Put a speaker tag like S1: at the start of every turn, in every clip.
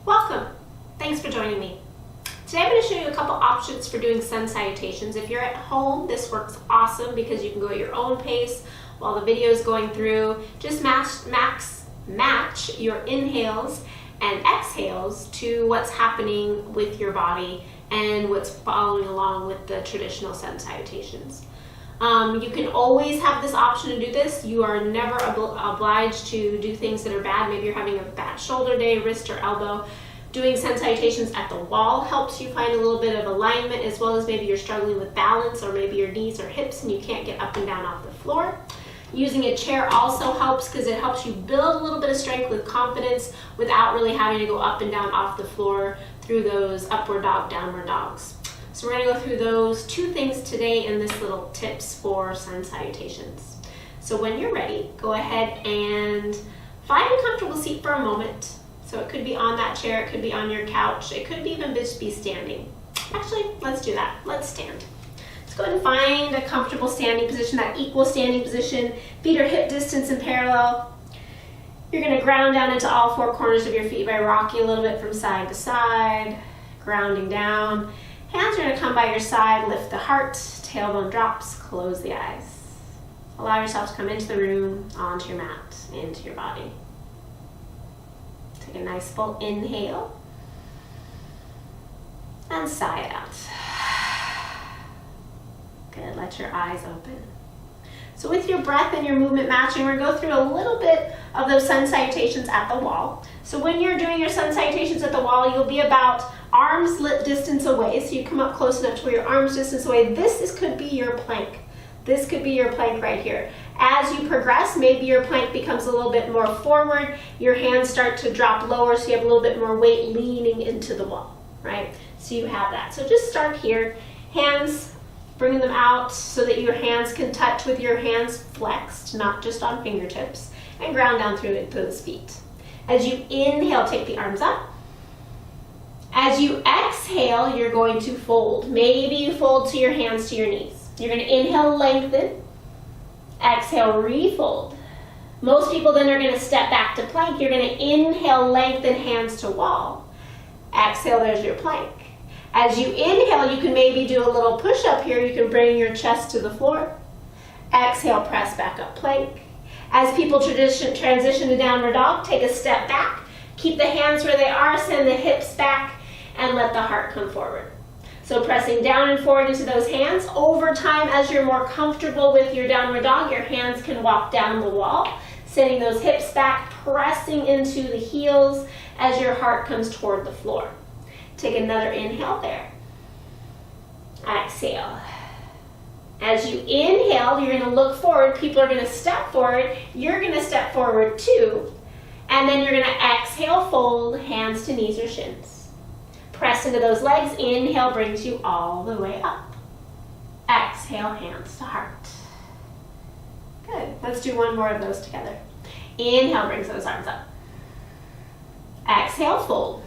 S1: Welcome. Thanks for joining me. Today I'm going to show you a couple options for doing sun salutations. If you're at home, this works awesome because you can go at your own pace while the video is going through. Just match your inhales and exhales to what's happening with your body and what's following along with the traditional sun salutations. You can always have this option to do this. You are never obliged to do things that are bad. Maybe you're having a bad shoulder day, wrist or elbow. Doing sun salutations at the wall helps you find a little bit of alignment, as well as maybe you're struggling with balance, or maybe your knees or hips and you can't get up and down off the floor. Using a chair also helps because it helps you build a little bit of strength with confidence without really having to go up and down off the floor through those upward dog, downward dogs. So we're going to go through those two things today in this little tips for sun salutations. So when you're ready, go ahead and find a comfortable seat for a moment. So it could be on that chair, it could be on your couch, it could even just be standing. Actually, let's do that. Let's stand. Let's go ahead and find a comfortable standing position, that equal standing position. Feet are hip distance and parallel. You're going to ground down into all four corners of your feet by rocking a little bit from side to side, grounding down. Hands are going to come by your side, lift the heart, tailbone drops, close the eyes. Allow yourself to come into the room, onto your mat, into your body. Take a nice full inhale and sigh it out. Good, let your eyes open. So with your breath and your movement matching, we're going to go through a little bit of those sun salutations at the wall. So when you're doing your sun salutations at the wall, you'll be about arms lip distance away. So you come up close enough to where your arms distance away. This could be your plank. This could be your plank right here. As you progress, maybe your plank becomes a little bit more forward. Your hands start to drop lower, so you have a little bit more weight leaning into the wall, right? So you have that. So just start here. Hands, bringing them out so that your hands can touch with your hands flexed, not just on fingertips, and ground down through those feet. As you inhale, take the arms up. As you exhale, you're going to fold. Maybe you fold to your hands to your knees. You're going to inhale, lengthen. Exhale, refold. Most people then are going to step back to plank. You're going to inhale, lengthen, hands to wall. Exhale, there's your plank. As you inhale, you can maybe do a little push-up here. You can bring your chest to the floor. Exhale, press back up, plank. As people transition to downward dog, take a step back. Keep the hands where they are, send the hips back, and let the heart come forward. So pressing down and forward into those hands. Over time, as you're more comfortable with your downward dog, your hands can walk down the wall, sending those hips back, pressing into the heels as your heart comes toward the floor. Take another inhale there. Exhale. As you inhale, you're going to look forward. People are going to step forward. You're going to step forward too. And then you're going to exhale, fold, hands to knees or shins. Press into those legs. Inhale brings you all the way up. Exhale, hands to heart. Good. Let's do one more of those together. Inhale brings those arms up. Exhale, fold.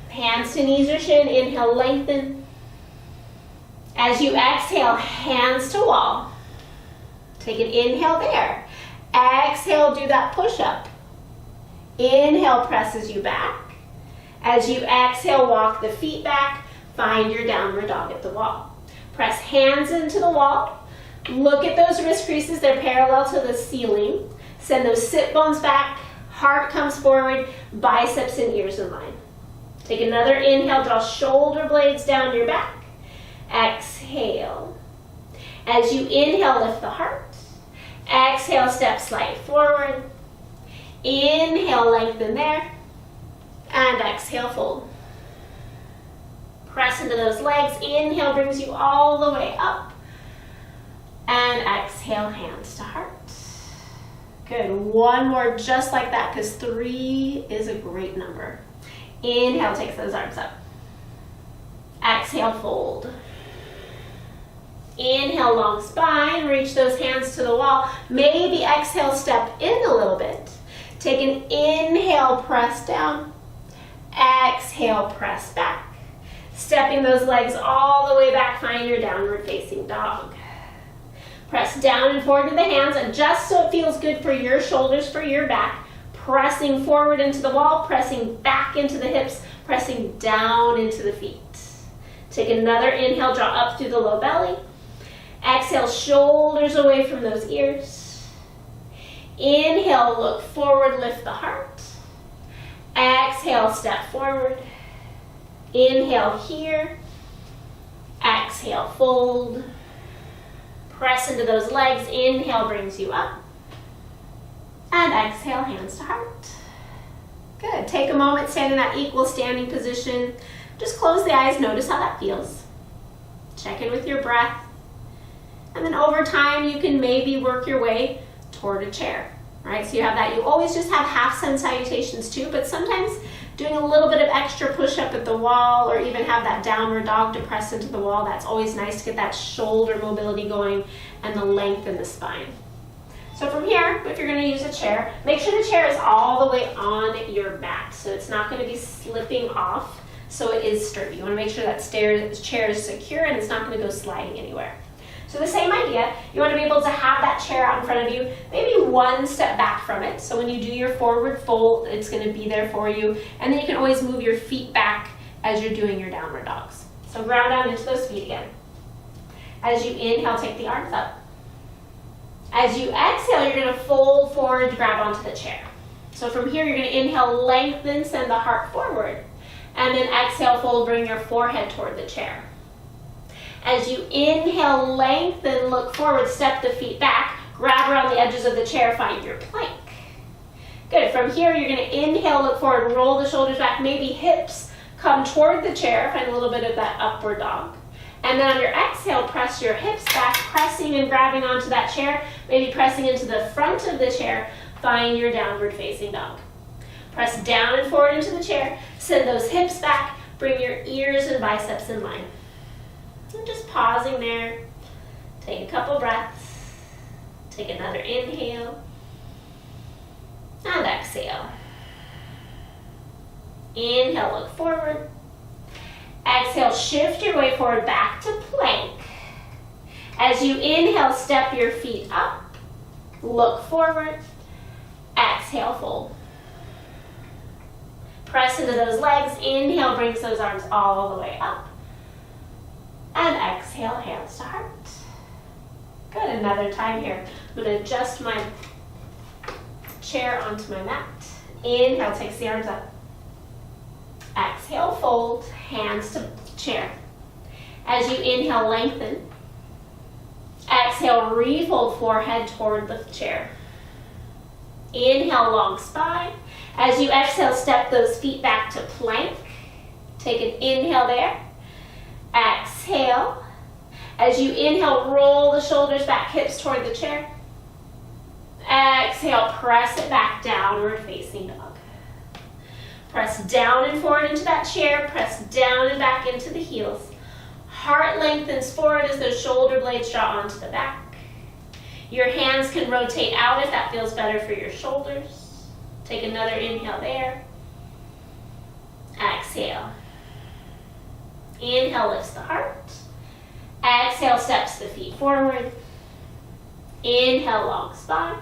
S1: Hands to knees or shin. Inhale, lengthen. As you exhale, hands to wall. Take an inhale there. Exhale, do that push-up. Inhale presses you back. As you exhale, walk the feet back. Find your downward dog at the wall. Press hands into the wall. Look at those wrist creases. They're parallel to the ceiling. Send those sit bones back. Heart comes forward. Biceps and ears in line. Take another inhale. Draw shoulder blades down your back. Exhale. As you inhale, lift the heart. Exhale, step slightly forward. Inhale, lengthen there. And exhale, fold. Press into those legs. Inhale brings you all the way up. And exhale, hands to heart. Good. One more just like that, because 3 is a great number. Inhale, take those arms up. Exhale, fold. Inhale, long spine. Reach those hands to the wall. Maybe exhale, step in a little bit. Take an inhale, press down. Exhale, press back. Stepping those legs all the way back, find your downward facing dog. Press down and forward to the hands, adjust so it feels good for your shoulders, for your back. Pressing forward into the wall, pressing back into the hips, pressing down into the feet. Take another inhale, draw up through the low belly. Exhale, shoulders away from those ears. Inhale, look forward, lift the heart. Exhale, step forward. Inhale here. Exhale, fold. Press into those legs. Inhale brings you up. And exhale, hands to heart. Good. Take a moment, stand in that equal standing position. Just close the eyes, notice how that feels. Check in with your breath. And then over time, you can maybe work your way toward a chair, right? So you have that. You always just have half sun salutations too, but sometimes doing a little bit of extra push up at the wall or even have that downward dog to press into the wall, that's always nice to get that shoulder mobility going and the length in the spine. So from here, if you're going to use a chair, make sure the chair is all the way on your mat. So it's not going to be slipping off, so it is sturdy. You want to make sure that chair is secure and it's not going to go sliding anywhere. So the same idea, you want to be able to have that chair out in front of you, maybe one step back from it. So when you do your forward fold, it's going to be there for you. And then you can always move your feet back as you're down your downward dogs. So ground down into those feet again. As you inhale, take the arms up. As you exhale, you're going to fold forward, grab onto the chair. So from here, you're going to inhale, lengthen, send the heart forward. And then exhale, fold, bring your forehead toward the chair. As you inhale, lengthen, look forward, step the feet back, grab around the edges of the chair, find your plank. Good. From here, you're going to inhale, look forward, roll the shoulders back, maybe hips come toward the chair, find a little bit of that upward dog. And then on your exhale, press your hips back, pressing and grabbing onto that chair, maybe pressing into the front of the chair, find your downward facing dog. Press down and forward into the chair, send those hips back, bring your ears and biceps in line. And just pausing there, take a couple breaths, take another inhale, and exhale. Inhale, look forward. Exhale, shift your way forward back to plank. As you inhale, step your feet up, look forward, exhale, fold. Press into those legs, inhale, brings those arms all the way up. And exhale, hands to heart. Good, another time here. I'm going to adjust my chair onto my mat. Inhale, takes the arms up. Exhale, fold, hands to chair. As you inhale, lengthen. Exhale, refold forehead toward the chair. Inhale, long spine. As you exhale, step those feet back to plank. Take an inhale there. Exhale. As you inhale, roll the shoulders back, hips toward the chair. Exhale, press it back, downward facing dog. Press down and forward into that chair. Press down and back into the heels. Heart lengthens forward as those shoulder blades draw onto the back. Your hands can rotate out if that feels better for your shoulders. Take another inhale there. Exhale. Inhale, lifts the heart. Exhale, steps the feet forward. Inhale, long spine.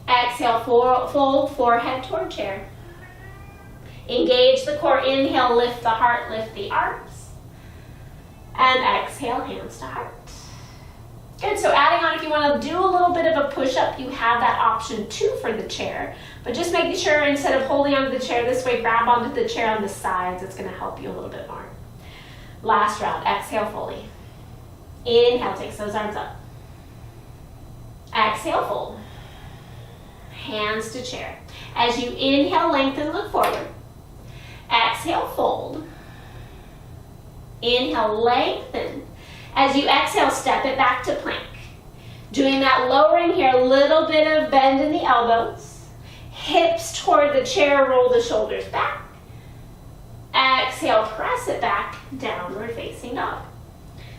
S1: Exhale, fold forehead toward chair. Engage the core. Inhale, lift the heart, lift the arms. And exhale, hands to heart. Good, so adding on, if you want to do a little bit of a push-up, you have that option too for the chair. But just making sure instead of holding onto the chair this way, grab onto the chair on the sides. It's going to help you a little bit more. Last round, exhale fully. Inhale, takes those arms up. Exhale, fold. Hands to chair. As you inhale, lengthen, look forward. Exhale, fold. Inhale, lengthen. As you exhale, step it back to plank. Doing that lowering here, a little bit of bend in the elbows. Hips toward the chair, roll the shoulders back. Exhale, press it back, downward facing dog.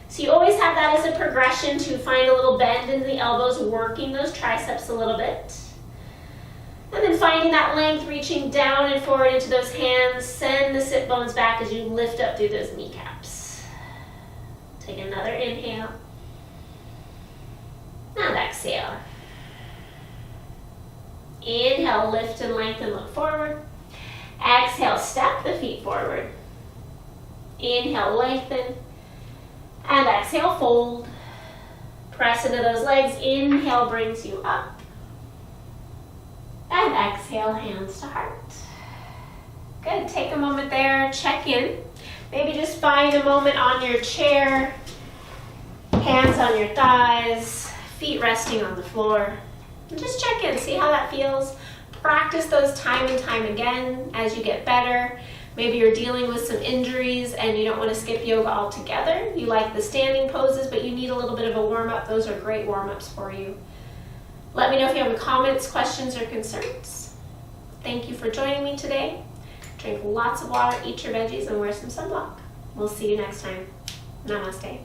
S1: So you always have that as a progression to find a little bend in the elbows, working those triceps a little bit. And then finding that length, reaching down and forward into those hands. Send the sit bones back as you lift up through those kneecaps. Take another inhale. And exhale. Inhale, lift and lengthen, look forward. Exhale, step the feet forward. Inhale, lengthen. And exhale, fold. Press into those legs. Inhale brings you up. And exhale, hands to heart. Good, take a moment there, check in. Maybe just find a moment on your chair, hands on your thighs, feet resting on the floor. And just check in, see how that feels. Practice those time and time again as you get better. Maybe you're dealing with some injuries and you don't want to skip yoga altogether. You like the standing poses, but you need a little bit of a warm-up. Those are great warm-ups for you. Let me know if you have any comments, questions, or concerns. Thank you for joining me today. Drink lots of water, eat your veggies, and wear some sunblock. We'll see you next time. Namaste.